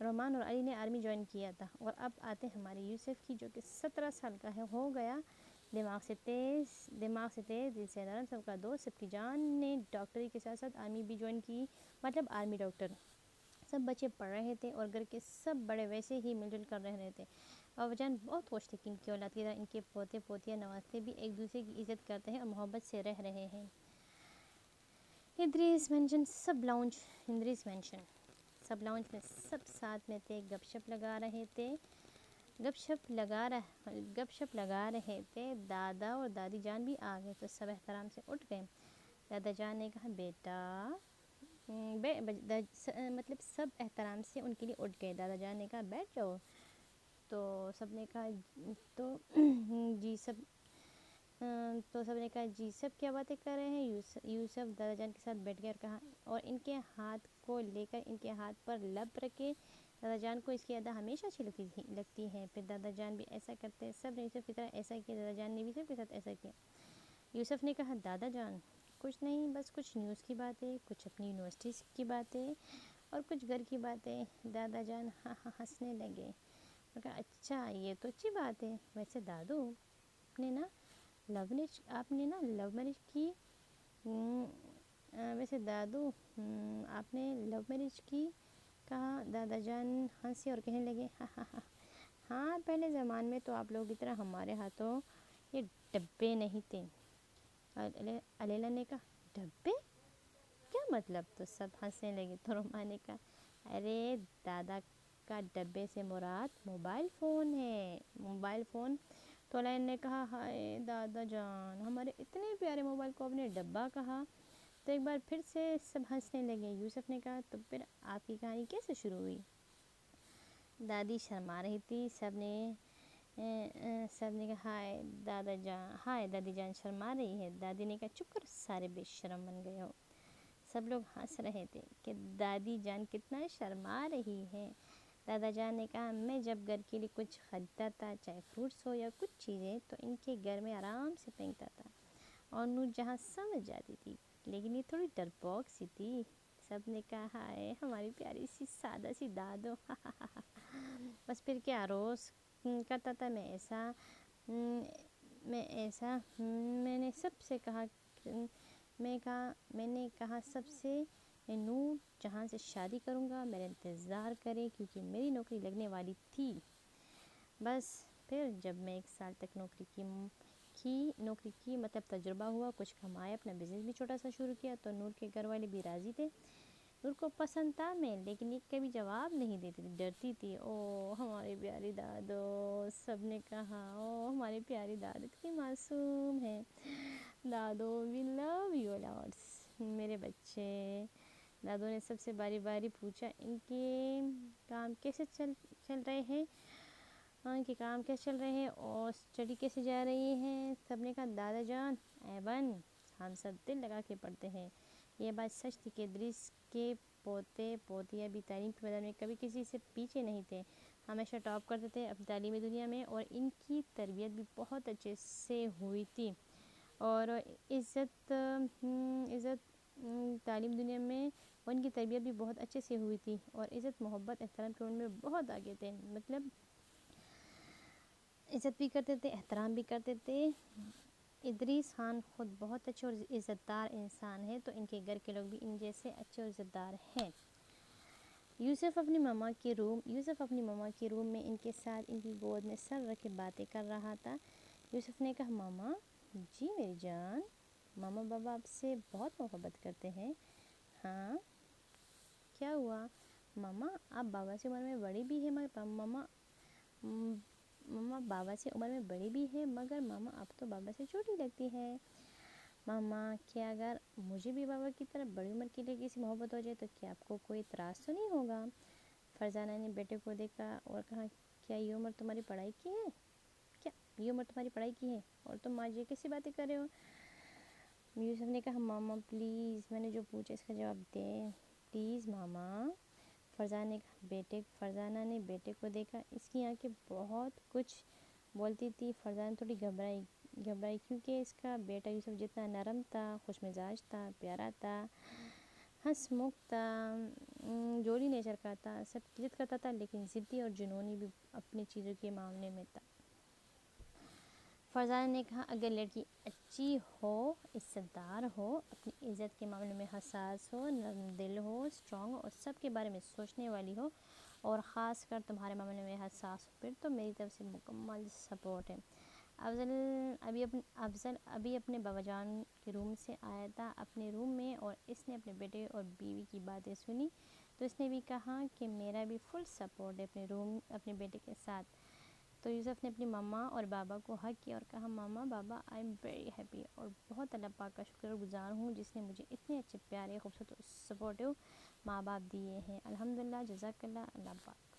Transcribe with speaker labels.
Speaker 1: رومان اور علی نے army join کیا تھا، اور اب آتے ہیں ہمارے یوسف کی، جو کہ 17 سال کا ہے ہو گیا، دماغ سے تیز، دل سے نرم، سب کا دوست، سب کی جان، نے ڈاکٹری کے ساتھ ساتھ آرمی بھی جوائن کی، مطلب آرمی ڈاکٹر۔ سب بچے پڑھ رہے تھے اور گھر کے سب بڑے ویسے ہی مل جل کر رہ رہے تھے۔ بابا جان بہت خوش تھے کہ ان کی اولاد کی طرح ان کے پوتے پوتیاں نواستے بھی ایک دوسرے کی عزت کرتے ہیں اور محبت سے رہ رہے ہیں۔ ادریس مینشن سب لاؤنج میں سب ساتھ میں تھے، گپ شپ لگا رہے تھے۔ دادا اور دادی جان بھی آ گئے تو سب احترام سے اٹھ گئے۔ دادا جان نے کہا بیٹا، مطلب سب احترام سے ان کے لیے اٹھ گئے۔ دادا جان نے کہا بیٹھ جاؤ، تو سب نے کہا جی سب کیا باتیں کر رہے ہیں۔ یوسف دادا جان کے ساتھ بیٹھ گیا اور کہا، اور ان کے ہاتھ کو لے کر ان کے ہاتھ پر لب رکھے۔ دادا جان کو اس کی ادا ہمیشہ اچھی لگتی ہے، پھر دادا جان بھی ایسا کرتے، سب نے یوسف کی طرح ایسا کیا، دادا جان نے بھی سب کے ساتھ ایسا کیا۔ یوسف نے کہا دادا جان کچھ نہیں، بس کچھ نیوز کی باتیں، کچھ اپنی یونیورسٹی کی باتیں اور کچھ گھر کی باتیں۔ دادا جان ہنسنے لگے اور کہا اچھا یہ تو اچھی بات ہے، ویسے دادو آپ نے نا لو میرج کی، ویسے دادو آپ نے لو میرج کی، کہا۔ دادا جان ہنسے اور کہنے لگے ہاں پہلے زمان میں تو آپ لوگوں کی طرح ہمارے ہاتھوں یہ ڈبے نہیں تھے۔ علیلہ نے کہا ڈبے کیا مطلب؟ تو سب ہنسنے لگے تو رومان نے کہا ارے دادا کا ڈبے سے مراد موبائل فون ہے، موبائل فون۔ تو علیلہ نے کہا ہائے دادا جان، ہمارے اتنے پیارے موبائل کو آپ نے ڈبہ کہا۔ تو ایک بار پھر سے سب ہنسنے لگے۔ یوسف نے کہا تو پھر آپ کی کہانی کیسے شروع ہوئی؟ دادی شرما رہی تھی، سب نے کہا ہائے دادی جان شرما رہی ہے۔ دادی نے کہا چپ کر، سارے بے شرم بن گئے ہو۔ سب لوگ ہنس رہے تھے کہ دادی جان کتنا شرما رہی ہے۔ دادا جان نے کہا میں جب گھر کے لیے کچھ خریدتا تھا، چاہے فروٹس ہو یا کچھ چیزیں، تو ان کے گھر میں آرام سے پھینکتا تھا اور نور جہاں سمجھ جاتی تھی، لیکن یہ تھوڑی ڈرپوک سی تھی۔ سب نے کہا ہائے ہماری پیاری سی سادہ سی دادو بس پھر کیا روز کرتا تھا میں نے سب سے کہا سب سے نور جہاں سے شادی کروں گا میرا انتظار کرے، کیونکہ میری نوکری لگنے والی تھی۔ بس پھر جب میں 1 سال تک نوکری کی مطلب تجربہ ہوا، کچھ کمایا، اپنا بزنس بھی چھوٹا سا شروع کیا، تو نور کے گھر والے بھی راضی تھے۔ نور کو پسند تھا میں، لیکن یہ کبھی جواب نہیں دیتی تھی، ڈرتی تھی۔ او ہماری پیاری دادو، سب نے کہا او ہماری پیاری دادو کتنی معصوم ہے۔ دادو وی لو یو لاٹس، میرے بچے۔ دادو نے سب سے باری باری پوچھا ان کے کام کیسے چل رہے ہیں اور اسٹڈی کیسے جا رہی ہے۔ سب نے کہا دادا جان ایون ہم سب دل لگا کے پڑھتے ہیں۔ یہ بات سچ تھی کہ ادریس کے پوتے پوتیاں بھی تعلیم کے میدان میں کبھی کسی سے پیچھے نہیں تھے، ہمیشہ ٹاپ کرتے تھے اپنی تعلیمی دنیا میں، اور ان کی تربیت بھی بہت اچھے سے ہوئی تھی، اور عزت تعلیم دنیا میں ان کی تربیت بھی بہت اچھے سے ہوئی تھی، اور عزت محبت احترام کے ان میں بہت آگے تھے، مطلب عزت بھی کرتے تھے، احترام بھی کرتے تھے۔ ادریس خان خود بہت اچھے اور عزت دار انسان ہے، تو ان کے گھر کے لوگ بھی ان جیسے اچھے اور عزت دار ہیں۔ یوسف اپنی ماما کے روم میں ان کے ساتھ ان کی گود میں سر رکھ کے باتیں کر رہا تھا۔ یوسف نے کہا ماما جی میری جان، ماما بابا آپ سے بہت محبت کرتے ہیں۔ ہاں کیا ہوا ماما، آپ بابا سے عمر میں بڑی بھی ہے، ماما بابا سے عمر میں بڑی بھی ہے، مگر ماما آپ تو بابا سے چھوٹی لگتی ہے۔ ماما کیا اگر مجھے بھی بابا کی طرح بڑی عمر کی لڑکی سے محبت ہو جائے تو کیا آپ کو کوئی اعتراض تو نہیں ہوگا؟ فرزانہ نے بیٹے کو دیکھا اور کہا کیا یہ عمر تمہاری پڑھائی کی ہے اور تم آج یہ کیسی باتیں کر رہے ہو؟ یوسف نے کہا ماما پلیز، میں نے جو پوچھا اس کا جواب دیں پلیز ماما۔ فرزانہ نے بیٹے کو دیکھا، اس کی آنکھیں بہت کچھ بولتی تھی۔ فرزانہ تھوڑی گھبرائی کیونکہ اس کا بیٹا یوسف جتنا نرم تھا، خوش مزاج تھا، پیارا تھا، ہنس مکھ تھا، جولی نیچر کا تھا، سب کی عزت کرتا تھا، لیکن ضدی اور جنونی بھی اپنی چیزوں کے معاملے میں تھا۔ فرزانہ نے کہا اگر لڑکی اچھی ہو، عزت دار ہو، اپنی عزت کے معاملے میں حساس ہو، نرم دل ہو، اسٹرانگ ہو اور سب کے بارے میں سوچنے والی ہو اور خاص کر تمہارے معاملے میں حساس ہو، پھر تو میری طرف سے مکمل سپورٹ ہے۔ افضل ابھی اپنے بابا جان کے روم سے آیا تھا اپنے روم میں، اور اس نے اپنے بیٹے اور بیوی کی باتیں سنی تو اس نے بھی کہا کہ میرا بھی فل سپورٹ ہے اپنے بیٹے کے ساتھ۔ تو یوسف نے اپنی ماما اور بابا کو حق کیا اور کہا ماما بابا آئی ایم ویری ہیپی، اور بہت اللہ پاک کا شکر گزار ہوں جس نے مجھے اتنے اچھے پیارے خوبصورت سپورٹیو ماں باپ دیے ہیں، الحمدللہ، جزاک اللہ، اللہ پاک۔